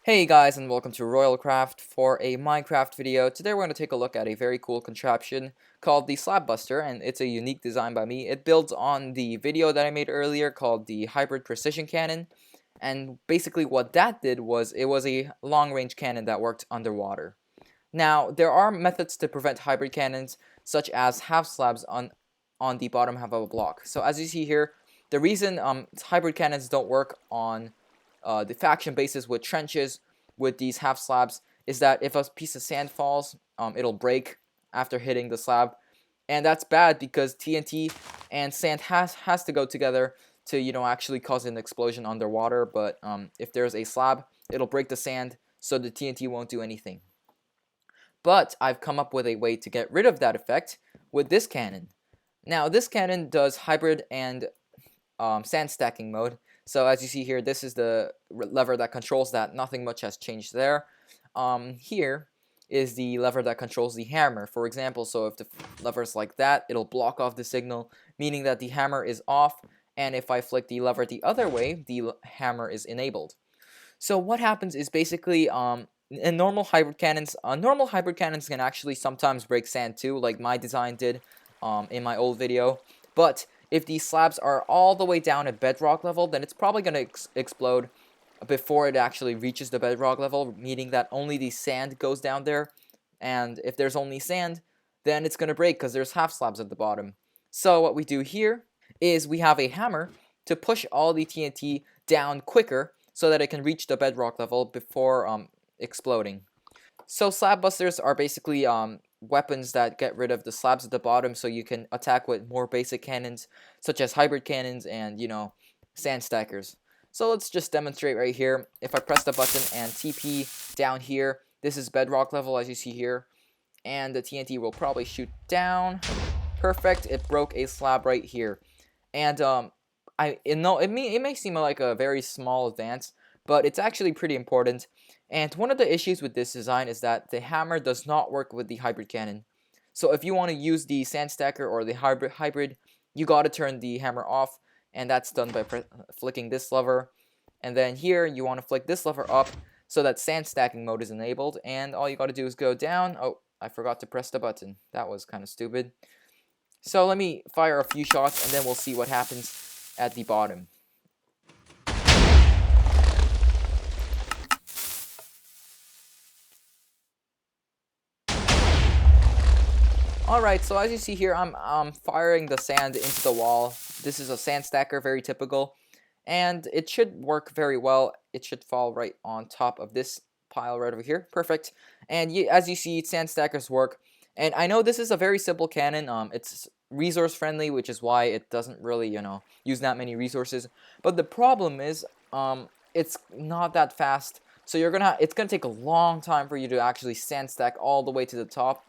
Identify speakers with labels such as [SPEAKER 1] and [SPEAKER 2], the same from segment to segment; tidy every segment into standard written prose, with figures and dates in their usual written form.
[SPEAKER 1] Hey guys, and welcome to RoyalCraft for a Minecraft video. Today we're going to take a look at a very cool contraption called the Slab-Buster, and it's a unique design by me. It builds on the video that I made earlier called the Hybrid Precision Cannon, and basically what that did was it was a long-range cannon that worked underwater. Now, there are methods to prevent hybrid cannons, such as half slabs on the bottom half of a block. So as you see here, the reason hybrid cannons don't work on the faction bases with trenches with these half slabs is that if a piece of sand falls, it'll break after hitting the slab, and that's bad because TNT and sand has to go together to actually cause an explosion underwater. But if there's a slab, it'll break the sand, so the TNT won't do anything. But I've come up with a way to get rid of that effect with this cannon. Now this cannon does hybrid and sand stacking mode. So as you see here, this is the lever that controls that. Nothing much has changed there. Here is the lever that controls the hammer, for example. So if the lever's like that, it'll block off the signal, meaning that the hammer is off. And if I flick the lever the other way, the hammer is enabled. So what happens is basically in normal hybrid cannons can actually sometimes break sand too, like my design did in my old video. But if these slabs are all the way down at bedrock level, then it's probably going to explode before it actually reaches the bedrock level, meaning that only the sand goes down there. And if there's only sand, then it's going to break because there's half slabs at the bottom. So what we do here is we have a hammer to push all the TNT down quicker so that it can reach the bedrock level before exploding. So slab busters are basically weapons that get rid of the slabs at the bottom, so you can attack with more basic cannons such as hybrid cannons and sand stackers. So let's just demonstrate right here. If I press the button and TP down here, this is bedrock level as you see here, and the TNT will probably shoot down. Perfect. It broke a slab right here. And it may seem like a very small advance, but it's actually pretty important. And one of the issues with this design is that the hammer does not work with the hybrid cannon. So if you want to use the sand stacker or the hybrid, you gotta turn the hammer off, and that's done by flicking this lever. And then here you want to flick this lever up so that sand stacking mode is enabled, and all you gotta do is go down. Oh, I forgot to press the button. That was kind of stupid. So let me fire a few shots and then we'll see what happens at the bottom. Alright, so as you see here, I'm firing the sand into the wall. This is a sand stacker, very typical. And it should work very well. It should fall right on top of this pile right over here. Perfect. And as you see, sand stackers work. And I know this is a very simple cannon. It's resource friendly, which is why it doesn't really, use that many resources. But the problem is, it's not that fast. So it's gonna take a long time for you to actually sand stack all the way to the top.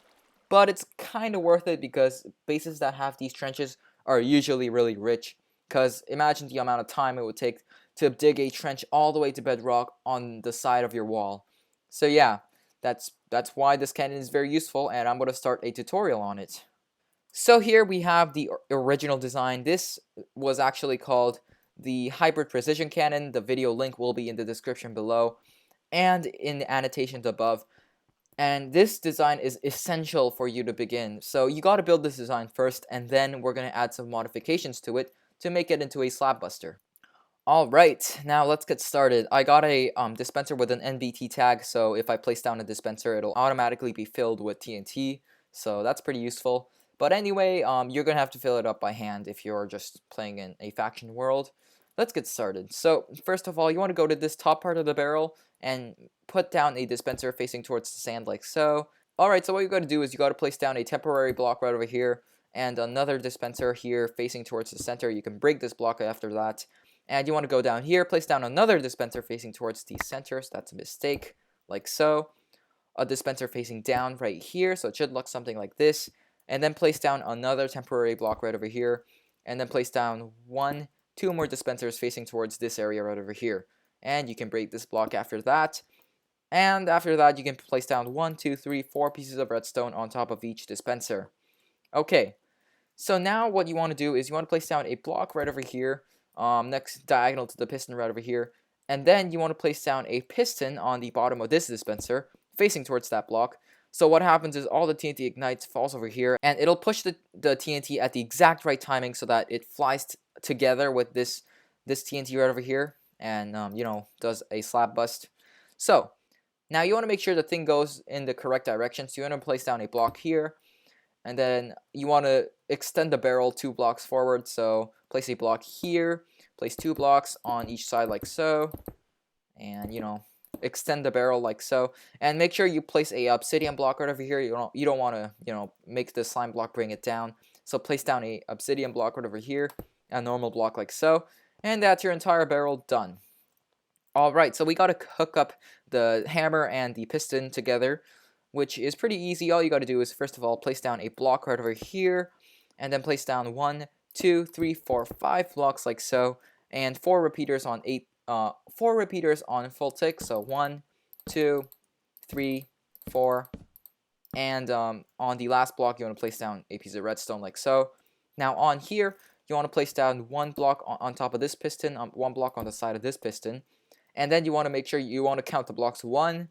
[SPEAKER 1] But it's kind of worth it because bases that have these trenches are usually really rich. Because imagine the amount of time it would take to dig a trench all the way to bedrock on the side of your wall. So yeah, that's why this cannon is very useful, and I'm going to start a tutorial on it. So here we have the original design. This was actually called the Hybrid Precision Cannon. The video link will be in the description below and in the annotations above. And this design is essential for you to begin. So you got to build this design first, and then we're going to add some modifications to it to make it into a slab buster. Alright, now let's get started. I got a dispenser with an NBT tag, so if I place down a dispenser, it'll automatically be filled with TNT. So that's pretty useful. But anyway, you're going to have to fill it up by hand if you're just playing in a faction world. Let's get started. So first of all, you want to go to this top part of the barrel and put down a dispenser facing towards the sand like so. Alright, so what you got to do is you got to place down a temporary block right over here and another dispenser here facing towards the center. You can break this block after that. And you want to go down here, place down another dispenser facing towards the center, so that's a mistake, like so. A dispenser facing down right here, so it should look something like this. And then place down another temporary block right over here. And then place down two more dispensers facing towards this area right over here. And you can break this block after that. And after that, you can place down 1, 2, 3, 4 pieces of redstone on top of each dispenser. Okay, so now what you want to do is you want to place down a block right over here, next diagonal to the piston right over here. And then you want to place down a piston on the bottom of this dispenser, facing towards that block. So what happens is all the TNT ignites, falls over here, and it'll push the TNT at the exact right timing so that it flies together with this TNT right over here, and you know, does a slab bust. So now you want to make sure the thing goes in the correct direction. So you want to place down a block here, and then you want to extend the barrel 2 blocks forward. So place a block here, place 2 blocks on each side like so, and you know, extend the barrel like so, and make sure you place a obsidian block right over here. You don't want to, you know, make the slime block bring it down. So place down a obsidian block right over here, a normal block like so, and that's your entire barrel done. Alright, so we gotta hook up the hammer and the piston together, which is pretty easy. All you gotta do is, first of all, place down a block right over here, and then place down 1, 2, 3, 4, 5 blocks like so, and 4 repeaters on 4 repeaters on full tick. So 1, 2, 3, 4, and on the last block you want to place down a piece of redstone like so. Now on here you want to place down 1 block on top of this piston, 1 block on the side of this piston, and then you want to make sure you want to count the blocks 1,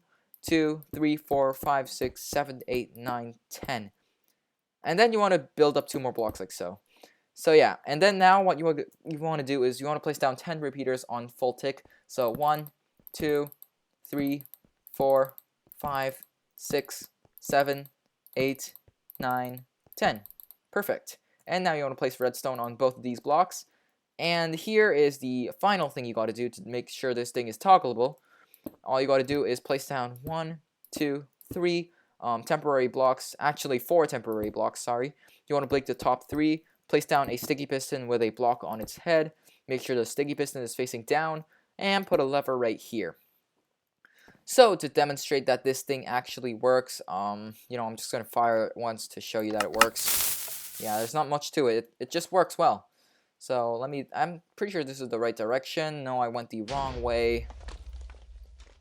[SPEAKER 1] 2, 3, 4, 5, 6, 7, 8, 9, 10, and then you want to build up 2 more blocks like so. So yeah, and then now what you want to do is you want to place down 10 repeaters on full tick. So 1, 2, 3, 4, 5, 6, 7, 8, 9, 10. Perfect. And now you want to place redstone on both of these blocks. And here is the final thing you got to do to make sure this thing is toggleable. All you got to do is place down 1, 2, 3 temporary blocks. Actually 4 temporary blocks, sorry. You want to break the top 3. Place down a sticky piston with a block on its head. Make sure the sticky piston is facing down, and put a lever right here. So to demonstrate that this thing actually works, you know, I'm just gonna fire it once to show you that it works. Yeah, there's not much to it. It just works well. So I'm pretty sure this is the right direction. No, I went the wrong way.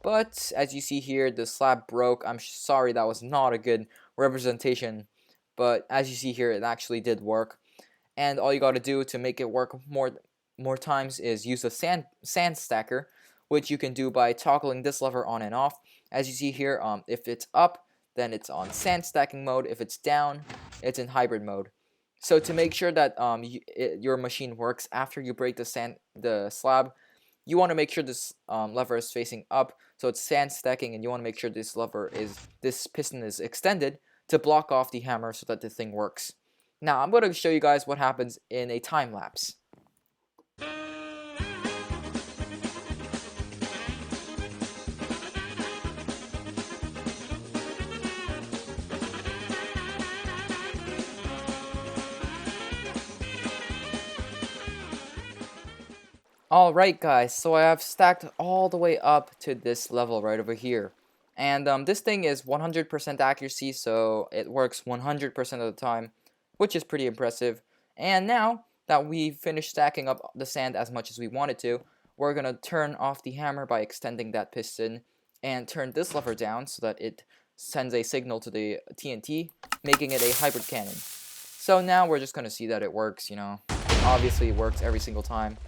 [SPEAKER 1] But as you see here, the slab broke. I'm sorry, that was not a good representation. But as you see here, it actually did work. And all you got to do to make it work more times is use a sand stacker, which you can do by toggling this lever on and off. As you see here, if it's up, then it's on sand stacking mode. If it's down, it's in hybrid mode. So to make sure that your machine works after you break the slab, you want to make sure this lever is facing up, so it's sand stacking, and you want to make sure this piston is extended to block off the hammer so that the thing works. Now, I'm going to show you guys what happens in a time lapse. Alright guys, so I have stacked all the way up to this level right over here. And this thing is 100% accuracy, so it works 100% of the time, which is pretty impressive. And now that we've finished stacking up the sand as much as we wanted to, we're going to turn off the hammer by extending that piston and turn this lever down so that it sends a signal to the TNT, making it a hybrid cannon. So now we're just going to see that it works, you know. Obviously it works every single time.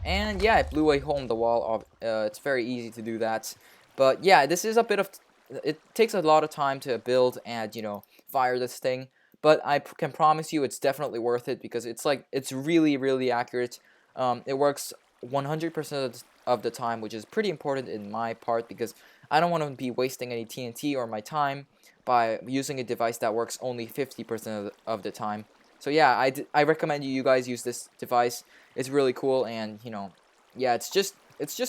[SPEAKER 1] And yeah, it blew a hole in the wall. It's very easy to do that. But yeah, this is a bit of... It takes a lot of time to build and, you know, fire this thing. But I can promise you it's definitely worth it because it's really, really accurate. It works 100% of the time, which is pretty important in my part because I don't want to be wasting any TNT or my time by using a device that works only 50% of the time. So yeah, I recommend you guys use this device. It's really cool, and you know, yeah, it's just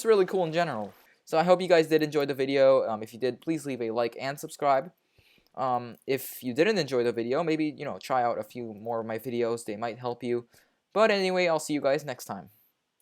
[SPEAKER 1] really cool in general. So I hope you guys did enjoy the video. If you did, please leave a like and subscribe. If you didn't enjoy the video, maybe, you know, try out a few more of my videos. They might help you. But anyway, I'll see you guys next time.